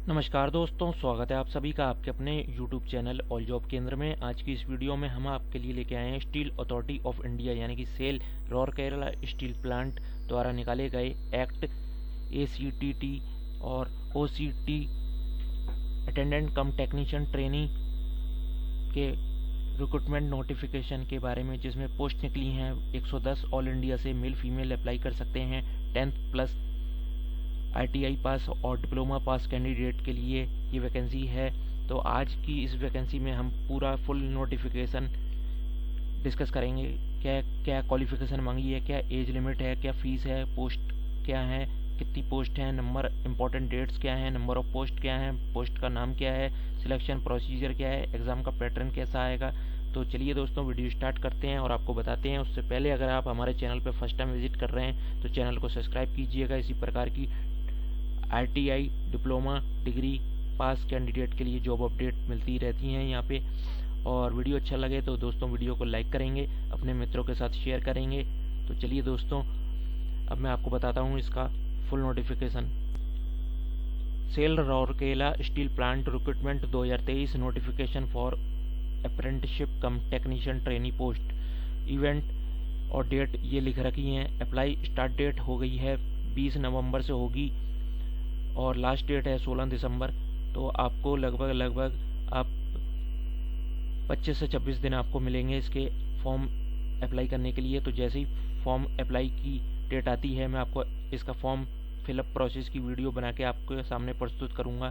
नमस्कार दोस्तों, स्वागत है आप सभी का आपके अपने YouTube चैनल ऑल जॉब केंद्र में। आज की इस वीडियो में हम आपके लिए लेके आए हैं स्टील अथॉरिटी ऑफ इंडिया यानी कि सेल राउरकेला स्टील प्लांट द्वारा निकाले गए एक्ट ACTT और OCT attendant cum technician trainee के रिक्रूटमेंट नोटिफिकेशन के बारे में, जिसमें पोस्ट निकली हैं 110 ऑल इंडिया से। मेल फीमेल अप्लाई कर सकते हैं। 10th प्लस ITI पास और डिप्लोमा पास कैंडिडेट के लिए ये वैकेंसी है। तो आज की इस वैकेंसी में हम पूरा फुल नोटिफिकेशन डिस्कस करेंगे। क्या क्या क्वालिफिकेशन मांगी है, क्या एज लिमिट है, क्या फीस है, पोस्ट क्या है, कितनी पोस्ट है, नंबर इंपॉर्टेंट डेट्स क्या है, नंबर ऑफ पोस्ट क्या है, पोस्ट का नाम क्या है, सिलेक्शन प्रोसीजर क्या है, एग्ज़ाम का पैटर्न कैसा आएगा। तो चलिए दोस्तों, वीडियो स्टार्ट करते हैं और आपको बताते हैं। उससे पहले अगर आप हमारे चैनल पर फर्स्ट टाइम विजिट कर रहे हैं तो चैनल को सब्सक्राइब कीजिएगा। इसी प्रकार की ITI डिप्लोमा डिग्री पास कैंडिडेट के लिए जॉब अपडेट मिलती रहती हैं यहाँ पे। और वीडियो अच्छा लगे तो दोस्तों वीडियो को लाइक करेंगे, अपने मित्रों के साथ शेयर करेंगे। तो चलिए दोस्तों, अब मैं आपको बताता हूँ इसका full notification. SAIL Rourkela steel plant recruitment 2023 notification for apprenticeship cum technician trainee post. Event और डेट ये लिख रखी हैं। अप्लाई स्टार्ट डेट हो गई है 20 नवंबर से होगी और लास्ट डेट है 16 दिसंबर। तो आपको लगभग आप 25 से 26 दिन आपको मिलेंगे इसके फॉर्म अप्लाई करने के लिए। तो जैसे ही फॉर्म अप्लाई की डेट आती है, मैं आपको इसका फॉर्म फिलअप प्रोसेस की वीडियो बना के आपके सामने प्रस्तुत करूँगा।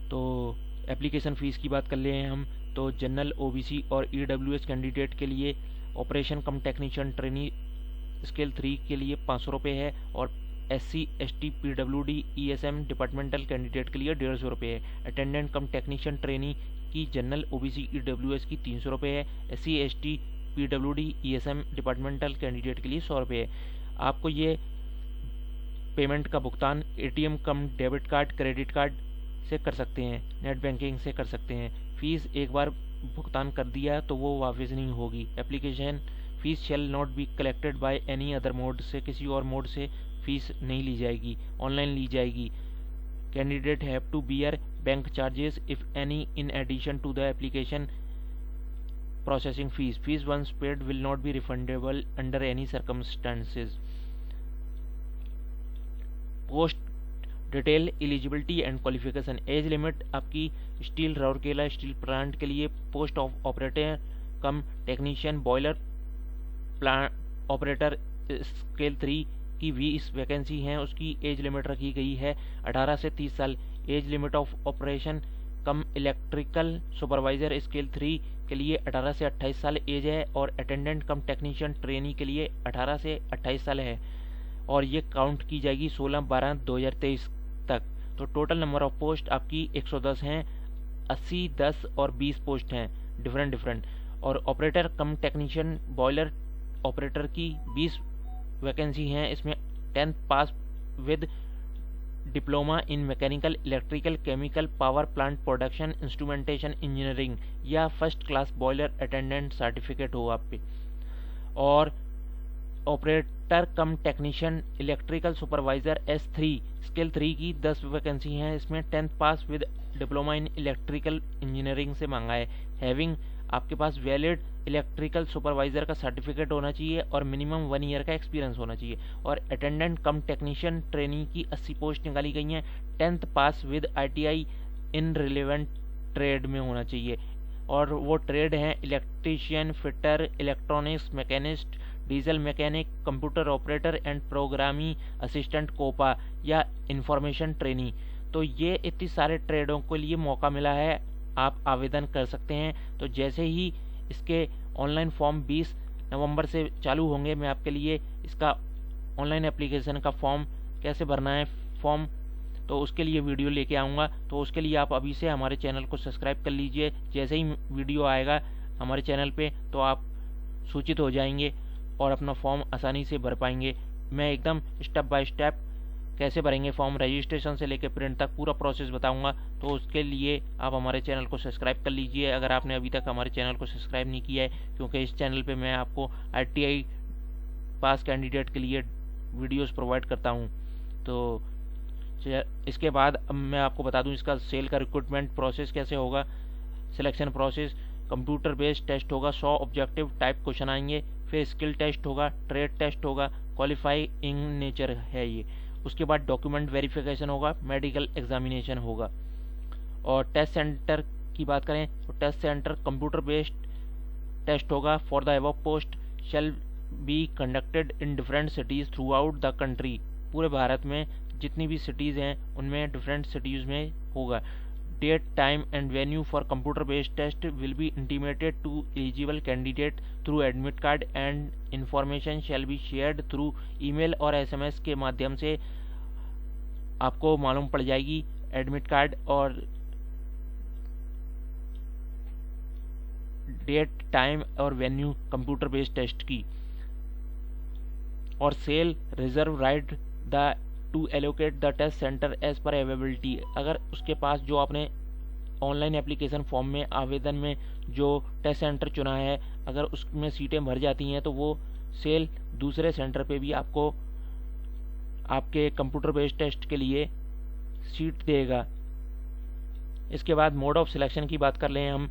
तो एप्लीकेशन फ़ीस की बात कर ले हैं हम, तो जनरल OBC और EWS कैंडिडेट के लिए ऑपरेशन कम टेक्नीशियन ट्रेनी स्केल 3 के लिए 500 रुपये है और SC ST PWD ESM departmental candidate के लिए 150 रुपये है। अटेंडेंट कम टेक्नीशियन ट्रेनी की जनरल OBC EWS की 300 रुपये है। SC ST PWD ESM departmental candidate के लिए 100 रुपये है। आपको ये पेमेंट का भुगतान ATM कम डेबिट कार्ड क्रेडिट कार्ड से कर सकते हैं, नेट बैंकिंग से कर सकते हैं। फीस एक बार भुगतान कर दिया तो वो वापस नहीं होगी। Application fees shall not be collected by any other mode, से किसी और मोड से फीस नहीं ली जाएगी, ऑनलाइन ली जाएगी। Candidate have to bear bank charges if any in addition to the application processing fees. Fees once paid will not be refundable under any circumstances. Post detail eligibility and qualification. Age limit आपकी steel Rourkela steel plant के लिए post of operator cum technician boiler plant operator scale 3 की 20 vacancy हैं। उसकी age limit रखी गई है 18 से 30 साल। Age limit of operation come electrical supervisor scale 3 के लिए 18 से 28 साल एज है और अटेंडेंट कम टेक्नीशियन ट्रेनी के लिए 18 से 28 साल है और ये काउंट की जाएगी 16/12/2023 तक। तो टोटल नंबर ऑफ पोस्ट आपकी 110 हैं। 80, 10 और 20 पोस्ट हैं डिफरेंट। और operator cum technician boiler operator की 20 वैकेंसी हैं। इसमें 10th pass with diploma in mechanical electrical chemical power plant production instrumentation engineering या first class boiler attendant certificate हो आप पे। और operator cum technician electrical supervisor S3 scale 3 की 10 vacancy हैं। इसमें 10th pass with diploma in electrical engineering से मांगा है। हैविंग आपके पास वैलिड इलेक्ट्रिकल सुपरवाइजर का सर्टिफिकेट होना चाहिए और मिनिमम 1 ईयर का एक्सपीरियंस होना चाहिए। और अटेंडेंट कम टेक्नीशियन ट्रेनी की 80 पोस्ट निकाली गई हैं। 10th pass with ITI in relevant trade में होना चाहिए और वो ट्रेड हैं electrician, fitter, electronics mechanist, diesel mechanic, computer operator and programming assistant COPA या इंफॉर्मेशन ट्रेनी। तो ये इतनी सारे ट्रेडों के लिए मौका मिला है, आप आवेदन कर सकते हैं। तो जैसे ही इसके ऑनलाइन फॉर्म 20 नवंबर से चालू होंगे, मैं आपके लिए इसका ऑनलाइन एप्लीकेशन का फॉर्म कैसे भरना है फॉर्म, तो उसके लिए वीडियो लेके आऊँगा। तो उसके लिए आप अभी से हमारे चैनल को सब्सक्राइब कर लीजिए। जैसे ही वीडियो आएगा हमारे चैनल पे तो आप सूचित हो जाएंगे और अपना फॉर्म आसानी से भर पाएंगे। मैं एकदम स्टेप बाय स्टेप कैसे भरेंगे फॉर्म, रजिस्ट्रेशन से लेकर प्रिंट तक पूरा प्रोसेस बताऊंगा। तो उसके लिए आप हमारे चैनल को सब्सक्राइब कर लीजिए अगर आपने अभी तक हमारे चैनल को सब्सक्राइब नहीं किया है, क्योंकि इस चैनल पे मैं आपको ITI पास कैंडिडेट के लिए वीडियोस प्रोवाइड करता हूँ। तो इसके बाद अब मैं आपको बता दूं इसका सेल का रिक्रूटमेंट प्रोसेस कैसे होगा। Selection process, computer based test होगा, 100 ऑब्जेक्टिव टाइप क्वेश्चन आएंगे, फिर स्किल टेस्ट होगा, ट्रेड टेस्ट होगा, क्वालिफाइंग नेचर है ये। उसके बाद डॉक्यूमेंट वेरिफिकेशन होगा, मेडिकल एग्जामिनेशन होगा। और टेस्ट सेंटर की बात करें तो test centre computer based test होगा for the above post shall be conducted in different cities throughout the country. पूरे भारत में जितनी भी सिटीज़ हैं उनमें डिफरेंट सिटीज़ में होगा। Date, time and venue for computer based test will be intimated to eligible candidate through admit card and information shall be shared through email और SMS के माध्यम से आपको मालूम पड़ जाएगी एडमिट कार्ड और डेट, टाइम और वेन्यू कंप्यूटर बेस्ड टेस्ट की। और SAIL reserve right the to allocate the test centre as per availability. अगर उसके पास जो आपने ऑनलाइन एप्लीकेशन फॉर्म में आवेदन में जो टेस्ट सेंटर चुना है, अगर उसमें सीटें भर जाती हैं तो वो सेल दूसरे सेंटर पे भी आपको आपके कंप्यूटर बेस्ड टेस्ट के लिए सीट देगा। इसके बाद मोड ऑफ सिलेक्शन की बात कर लें हम,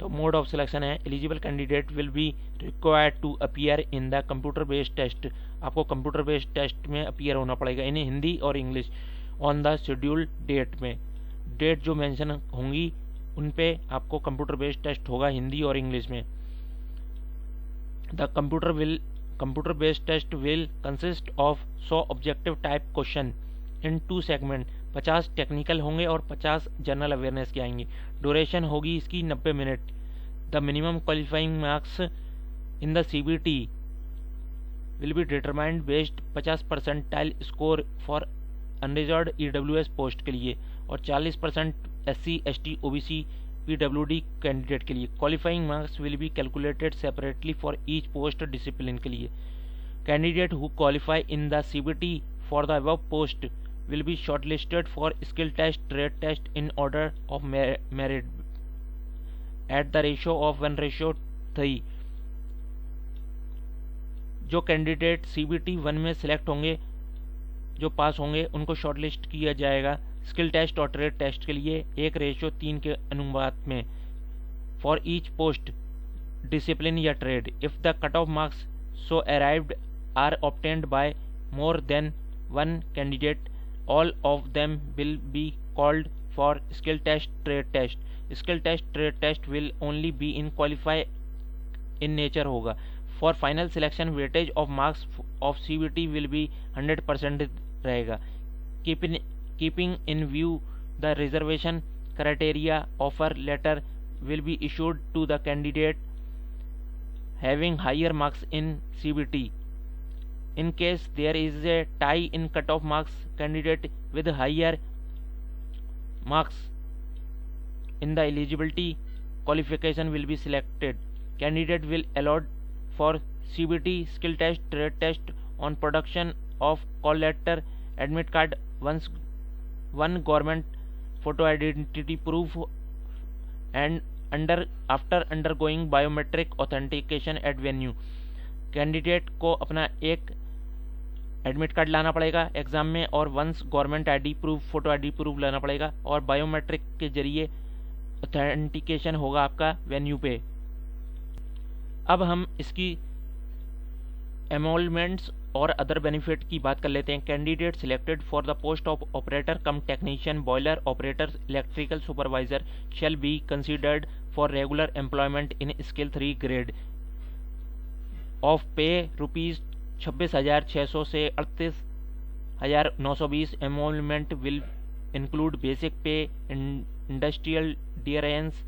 तो मोड ऑफ सिलेक्शन है eligible candidate will be required to appear in the computer based test. आपको कंप्यूटर बेस्ड टेस्ट में अपीयर होना पड़ेगा इन हिंदी और English on the scheduled date में। डेट जो मेंशन होंगी उन पे आपको कंप्यूटर बेस्ड टेस्ट होगा हिंदी और इंग्लिश में। The computer based test will consist of 100 objective type question in 2 segment. 50 technical होंगे और 50 जनरल अवेयरनेस के आएंगे। ड्यूरेशन होगी इसकी 90 minute. The minimum qualifying marks in the CBT will be determined based 50 percentile score for unreserved EWS post के लिए और 40% SC, ST, OBC, PWD candidate के लिए। Qualifying marks will be calculated separately for each post discipline के लिए। Candidate who qualify in the CBT for the above post will be shortlisted for skill test, trade test in order of merit at the ratio of 1:3। जो candidate CBT 1 में select होंगे, जो पास होंगे, उनको shortlist किया जाएगा स्किल टेस्ट और trade test के लिए 1:3 के अनुपात में फॉर ईच पोस्ट डिसिप्लिन या trade. If the cut off marks so arrived are obtained by more than 1 candidate all of them will be called for skill test, trade test. Skill test, trade test will only be in qualify in nature होगा। For final selection weightage of marks of CBT will be 100% रहेगा। Keeping in view the reservation criteria, offer letter will be issued to the candidate having higher marks in CBT. In case there is a tie in cutoff marks, candidate with higher marks in the eligibility qualification will be selected. Candidate will allowed for CBT, skill test, trade test on production of call letter, admit card, one government photo identity proof and after undergoing biometric authentication at venue। Candidate को अपना एक admit card लाना पड़ेगा exam में और once government ID proof, photo ID proof लाना पड़ेगा और बायोमेट्रिक के जरिए ऑथेंटिकेशन होगा आपका वेन्यू पे। अब हम इसकी एमोलमेंट्स और अदर बेनिफिट की बात कर लेते हैं। Candidate selected for the post of operator cum technician, boiler operator, electrical supervisor shall be considered for regular employment in scale 3 grade of pay ₹26,600 से 38,920। Emolument will include basic pay, industrial dearness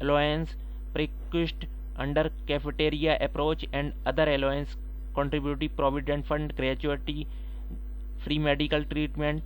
allowance, perquisite under cafeteria approach and other allowance, contributory provident fund, gratuity, free medical treatment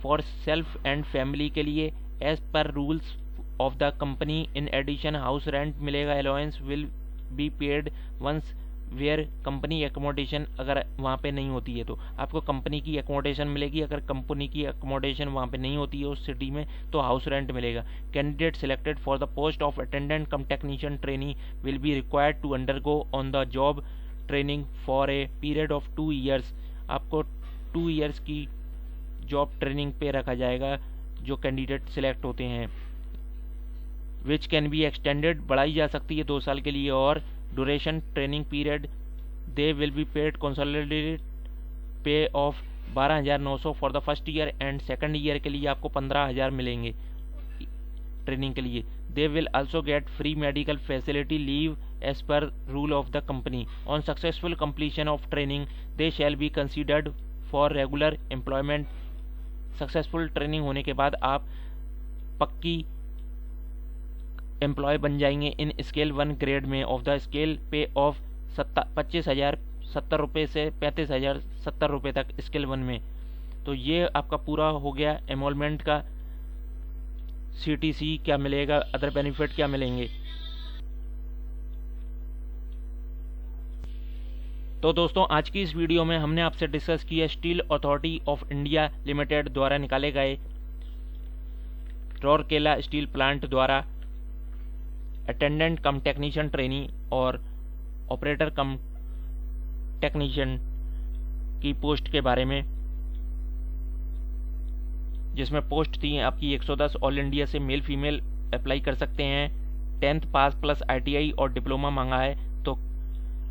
for self and family के लिए as per rules of the company. In addition house rent मिलेगा। Allowance will be paid once where company accommodation अगर वहाँ पे नहीं होती है तो आपको कंपनी की एकोमोडेशन मिलेगी। अगर कंपनी की एकोमोडेशन वहाँ पे नहीं होती है उस सिटी में तो हाउस रेंट मिलेगा। Candidate selected for the post of attendant cum technician trainee will be required to undergo on the job training for a period of 2 years. आपको 2 ईयर्स की जॉब ट्रेनिंग पे रखा जाएगा जो कैंडिडेट सिलेक्ट होते हैं, which can be extended, बढ़ाई जा सकती है 2 साल के लिए। और duration training period they will be paid consolidated pay of 12,900 for the first year and second year के लिए आपको 15,000 मिलेंगे ट्रेनिंग के लिए। They will also get free medical facility leave as per rule of the company. On successful completion of training they shall be considered for regular employment. Successful training होने के बाद आप पक्की एम्प्लॉय बन जाएंगे इन स्केल 1 ग्रेड में of the scale पे of 25,070 रुपये से 35,070 रुपये तक स्केल 1 में। तो ये आपका पूरा हो गया एनरोलमेंट का। CTC क्या मिलेगा, अदर बेनिफिट क्या मिलेंगे। तो दोस्तों आज की इस वीडियो में हमने आपसे डिस्कस किया steel authority of India limited द्वारा निकाले गए राउरकेला स्टील प्लांट द्वारा अटेंडेंट कम टेक्नीशियन ट्रेनी और ऑपरेटर कम टेक्नीशियन की पोस्ट के बारे में, जिसमें पोस्ट थी आपकी 110। ऑल इंडिया से मेल फीमेल अप्लाई कर सकते हैं। 10th पास प्लस ITI और डिप्लोमा मांगा है। तो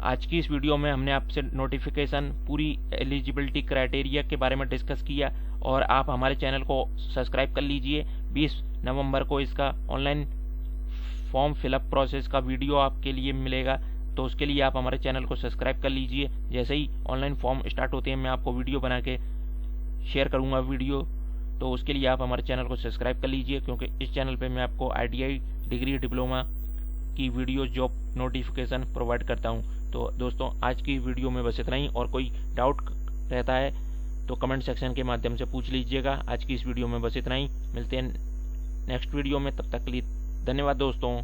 आज की इस वीडियो में हमने आपसे नोटिफिकेशन, पूरी एलिजिबिलिटी क्राइटेरिया के बारे में डिस्कस किया। और आप हमारे चैनल को सब्सक्राइब कर लीजिए। 20 नवंबर को इसका ऑनलाइन फॉर्म फिलअप प्रोसेस का वीडियो आपके लिए मिलेगा, तो उसके लिए आप हमारे चैनल को सब्सक्राइब कर लीजिए। जैसे ही ऑनलाइन फॉर्म स्टार्ट होते हैं मैं आपको वीडियो बना के शेयर करूँगा वीडियो, तो उसके लिए आप हमारे चैनल को सब्सक्राइब कर लीजिए, क्योंकि इस चैनल पे मैं आपको ITI डिग्री डिप्लोमा की वीडियो जॉब नोटिफिकेशन प्रोवाइड करता हूं। तो दोस्तों आज की वीडियो में बस इतना ही, और कोई डाउट रहता है तो कमेंट सेक्शन के माध्यम से पूछ लीजिएगा। आज की इस वीडियो में बस इतना ही, मिलते हैं नेक्स्ट वीडियो में, तब तक के लिए धन्यवाद दोस्तों।